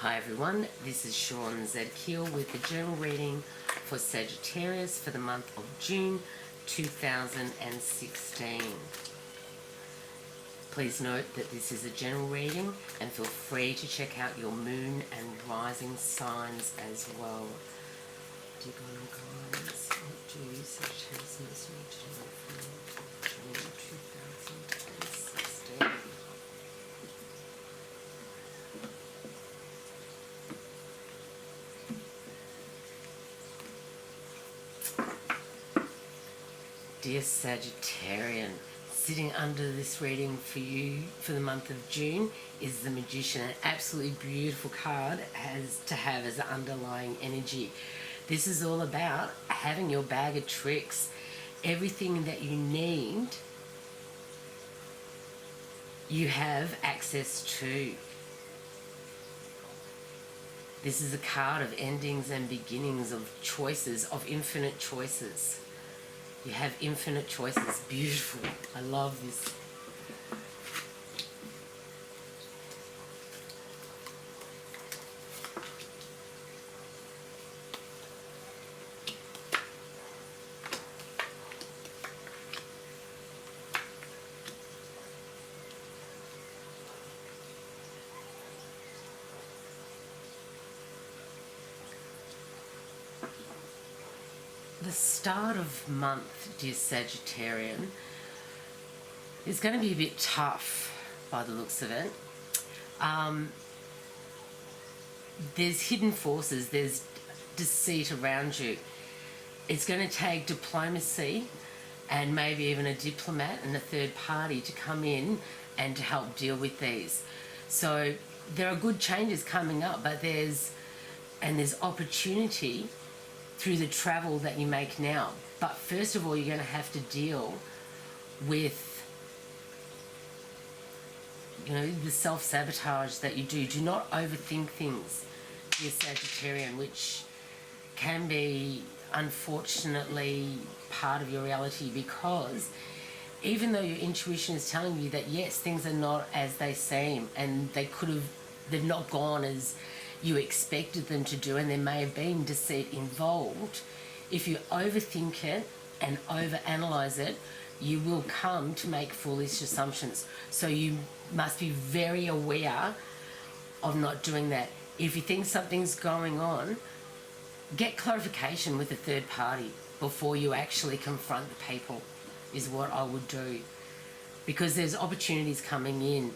Hi everyone, this is Sharon Zadkiel with the general reading for Sagittarius for the month of June 2016. Please note that this is a general reading and feel free to check out your moon and rising signs as well. Dear God and guides, what do Sagittarius most need to know for June 2016? Dear Sagittarian, sitting under this reading for you for the month of June is the Magician, an absolutely beautiful card to have as an underlying energy. This is all about having your bag of tricks, everything that you need, you have access to. This is a card of endings and beginnings, of choices, of infinite choices. You have infinite choices. Beautiful. I love this. The start of month, dear Sagittarian, is going to be a bit tough by the looks of it. There's hidden forces, there's deceit around you. It's going to take diplomacy and maybe even a diplomat and a third party to come in and to help deal with these. So there are good changes coming up, but there's opportunity through the travel that you make now. But first of all, you're going to have to deal with, the self-sabotage that you do. Do not overthink things, dear Sagittarian, which can be, unfortunately, part of your reality, because even though your intuition is telling you that, yes, things are not as they seem, and they've not gone as you expected them to do, and there may have been deceit involved, if you overthink it and overanalyze it, you will come to make foolish assumptions. So you must be very aware of not doing that. If you think something's going on, get clarification with a third party before you actually confront the people, is what I would do, because there's opportunities coming in.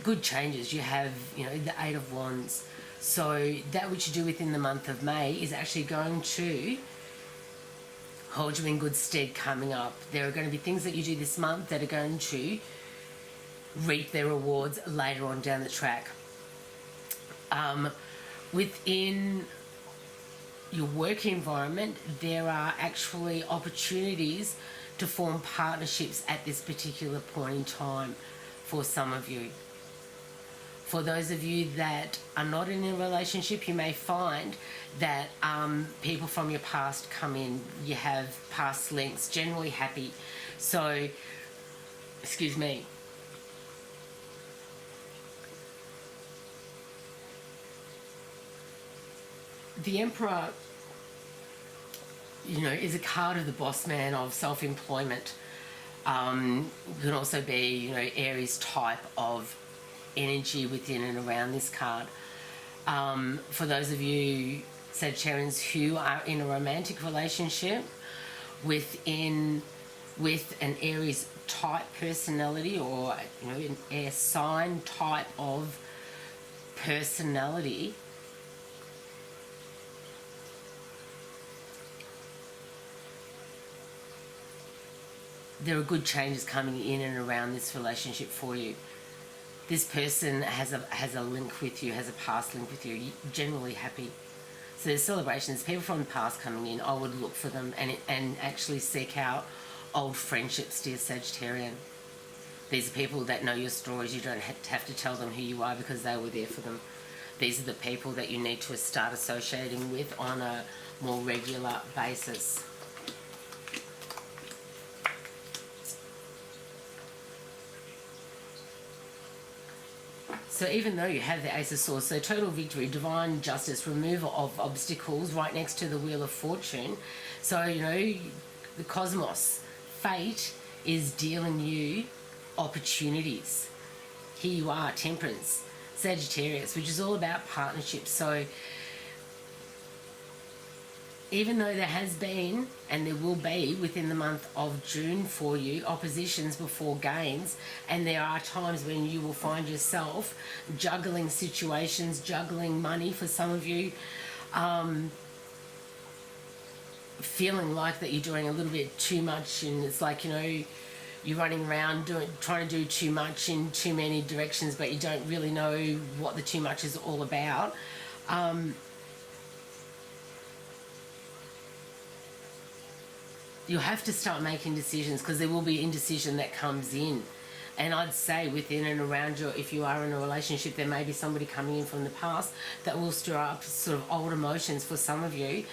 Good changes. You have, the Eight of Wands. So that which you do within the month of May is actually going to hold you in good stead coming up. There are going to be things that you do this month that are going to reap their rewards later on down the track. Within your work environment, there are actually opportunities to form partnerships at this particular point in time for some of you. For those of you that are not in a relationship, you may find that people from your past come in. You have past links, generally happy. So, excuse me. The Emperor, is a card of the boss man, of self-employment. Can also be, Aries type of energy within and around this card. For those of you Sagittarians who are in a romantic relationship with an Aries type personality, or an air sign type of personality, there are good changes coming in and around this relationship for you. This person has a link with you, has a past link with you. You're generally happy. So there's celebrations, people from the past coming in. I would look for them and actually seek out old friendships, dear Sagittarian. These are people that know your stories. You don't have to tell them who you are, because they were there for them. These are the people that you need to start associating with on a more regular basis. So even though you have the Ace of Swords, so total victory, divine justice, removal of obstacles, right next to the Wheel of Fortune. So, you know, the cosmos, fate is dealing you opportunities. Here you are, Temperance, Sagittarius, which is all about partnerships. So even though there has been, and there will be within the month of June for you, oppositions before gains, and there are times when you will find yourself juggling situations, juggling money for some of you, feeling like that you're doing a little bit too much, and it's like, you know, you're running around trying to do too much in too many directions, but you don't really know what the too much is all about. You'll have to start making decisions, because there will be indecision that comes in. And I'd say within and around you, if you are in a relationship, there may be somebody coming in from the past that will stir up sort of old emotions for some of you.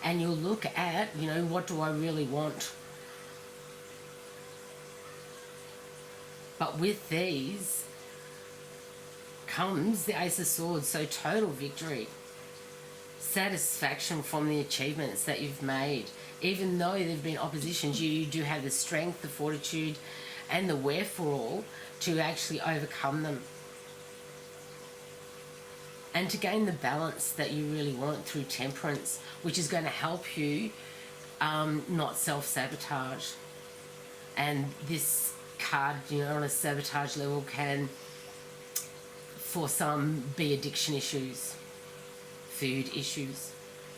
And you'll look at, you know, what do I really want? But with these comes the Ace of Swords, so total victory. Satisfaction from the achievements that you've made. Even though there have been oppositions, you do have the strength, the fortitude, and the wherefore to actually overcome them. And to gain the balance that you really want through Temperance, which is going to help you not self-sabotage. And this card, you know, on a sabotage level can, for some, be addiction issues, food issues.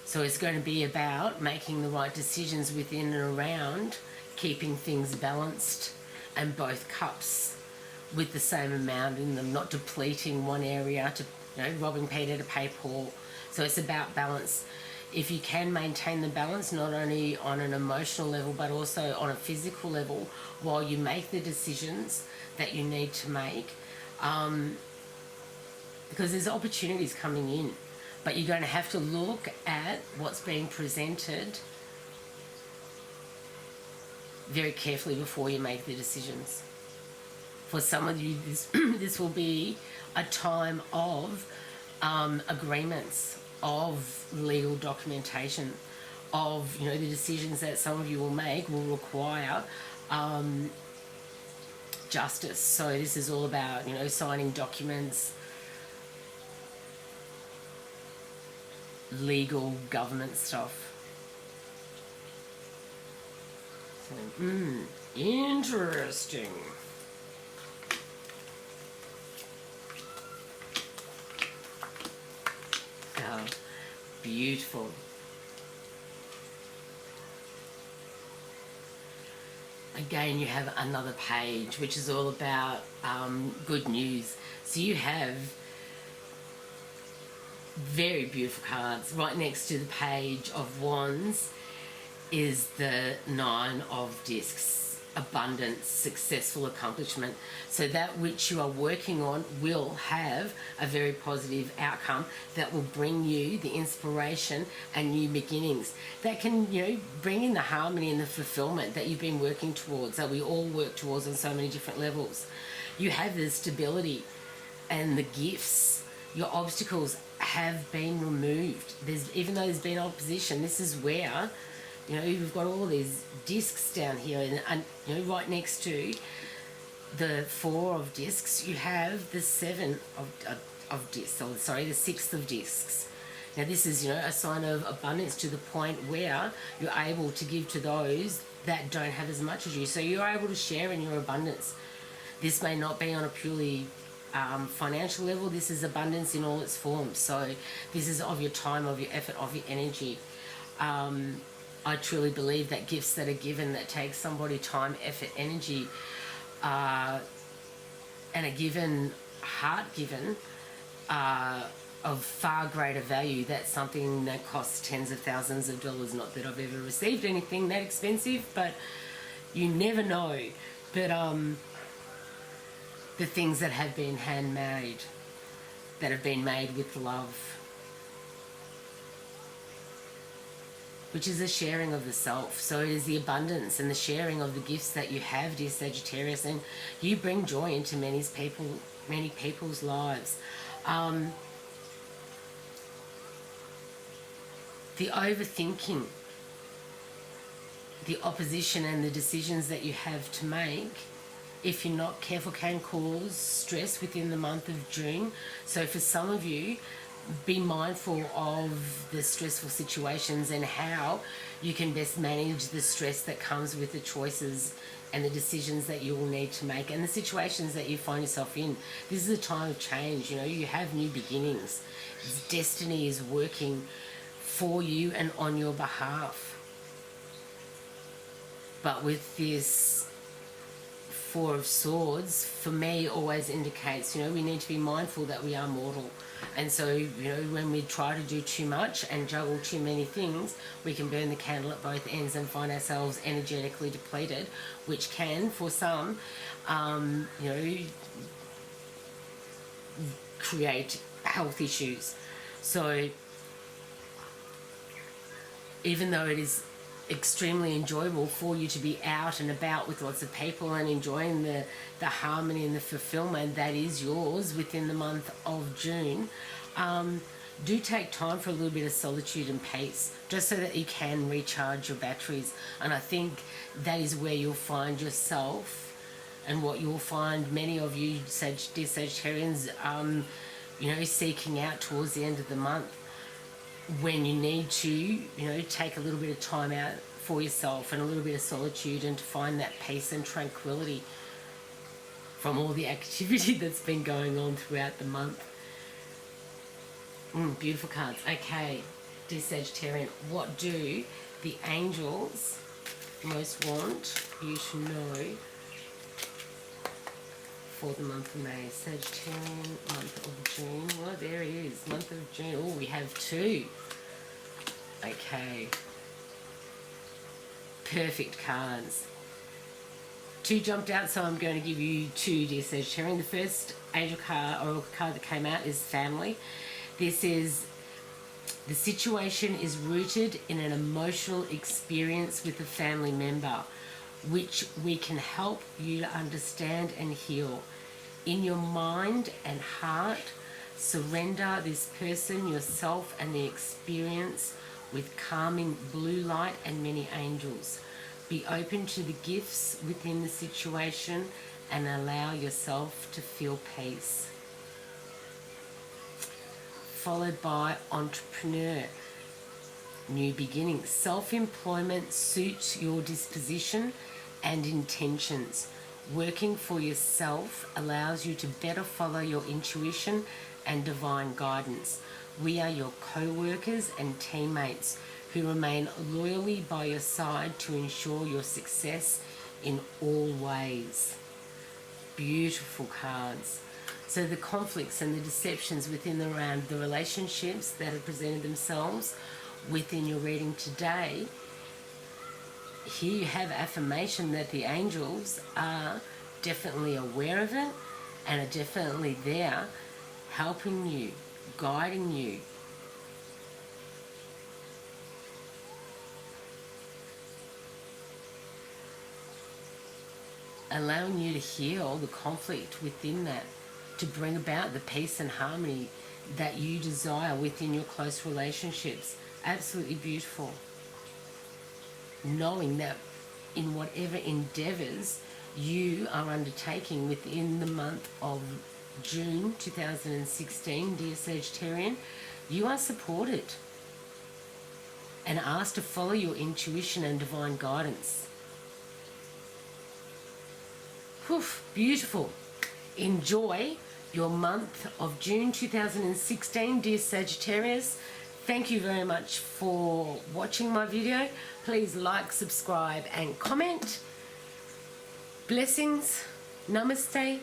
So it's going to be about making the right decisions within and around, keeping things balanced, and both cups with the same amount in them, not depleting one area to, you know, robbing Peter to pay Paul. So it's about balance. If you can maintain the balance, not only on an emotional level, but also on a physical level, while you make the decisions that you need to make, because there's opportunities coming in. But you're going to have to look at what's being presented very carefully before you make the decisions. For some of you, this will be a time of agreements, of legal documentation, of, you know, the decisions that some of you will make will require justice. So this is all about, you know, signing documents, legal government stuff. So, interesting. Oh, beautiful. Again, you have another page which is all about good news. So you have very beautiful cards. Right next to the Page of Wands is the Nine of Discs. Abundance, successful accomplishment. So that which you are working on will have a very positive outcome that will bring you the inspiration and new beginnings that can, you know, bring in the harmony and the fulfillment that you've been working towards, that we all work towards on so many different levels. You have the stability and the gifts. Your obstacles have been removed. Even though there's been opposition, this is where, you know, you've got all these discs down here, and you know, right next to the Four of Discs, you have the Seven of Discs. Or sorry, the Six of Discs. Now this is, you know, a sign of abundance to the point where you're able to give to those that don't have as much as you. So you're able to share in your abundance. This may not be on a purely financial level. This is abundance in all its forms. So this is of your time, of your effort, of your energy. I truly believe that gifts that are given, that take somebody time, effort, energy, and are given, heart given, of far greater value. That's something that costs tens of thousands of dollars. Not that I've ever received anything that expensive, but you never know. But the things that have been handmade, that have been made with love, which is a sharing of the self. So it is the abundance and the sharing of the gifts that you have, dear Sagittarius, and you bring joy into many many people's lives. The overthinking, the opposition and the decisions that you have to make, if you're not careful, can cause stress within the month of June. So for some of you, be mindful of the stressful situations and how you can best manage the stress that comes with the choices and the decisions that you will need to make and the situations that you find yourself in. This is a time of change. You know, you have new beginnings. Destiny is working for you and on your behalf. But with this Four of Swords, for me, always indicates, you know, we need to be mindful that we are mortal. And so, you know, when we try to do too much and juggle too many things, we can burn the candle at both ends and find ourselves energetically depleted, which can, for some, you know, create health issues. So, even though it is extremely enjoyable for you to be out and about with lots of people and enjoying the harmony and the fulfillment that is yours within the month of June, do take time for a little bit of solitude and peace, just so that you can recharge your batteries. And I think that is where you'll find yourself, and what you'll find many of you dear Sagittarians, you know, seeking out towards the end of the month, when you need to, you know, take a little bit of time out for yourself and a little bit of solitude, and to find that peace and tranquility from all the activity that's been going on throughout the month. Beautiful cards. Okay, dear Sagittarian, what do the angels most want you to know for the month of May? Sagittarian, month of June. Well, there it is, month of June. Oh, we have two. Okay. Perfect cards. Two jumped out, so I'm going to give you two, dear Sagittarian. The first angel card, or card that came out, is family. This is, the situation is rooted in an emotional experience with a family member, which we can help you to understand and heal. In your mind and heart, surrender this person, yourself, and the experience with calming blue light and many angels. Be open to the gifts within the situation and allow yourself to feel peace. Followed by entrepreneur, new beginnings. Self-employment suits your disposition and intentions. Working for yourself allows you to better follow your intuition and divine guidance. We are your co-workers and teammates who remain loyally by your side to ensure your success in all ways. Beautiful cards. So the conflicts and the deceptions within and around the relationships that have presented themselves within your reading today, here you have affirmation that the angels are definitely aware of it and are definitely there helping you, guiding you. Allowing you to heal the conflict within that, to bring about the peace and harmony that you desire within your close relationships. Absolutely beautiful. Knowing that in whatever endeavours you are undertaking within the month of June 2016, dear Sagittarian, you are supported and asked to follow your intuition and divine guidance. Whew, beautiful. Enjoy your month of June 2016, dear Sagittarius. Thank you very much for watching my video. Please like, subscribe and comment. Blessings. Namaste.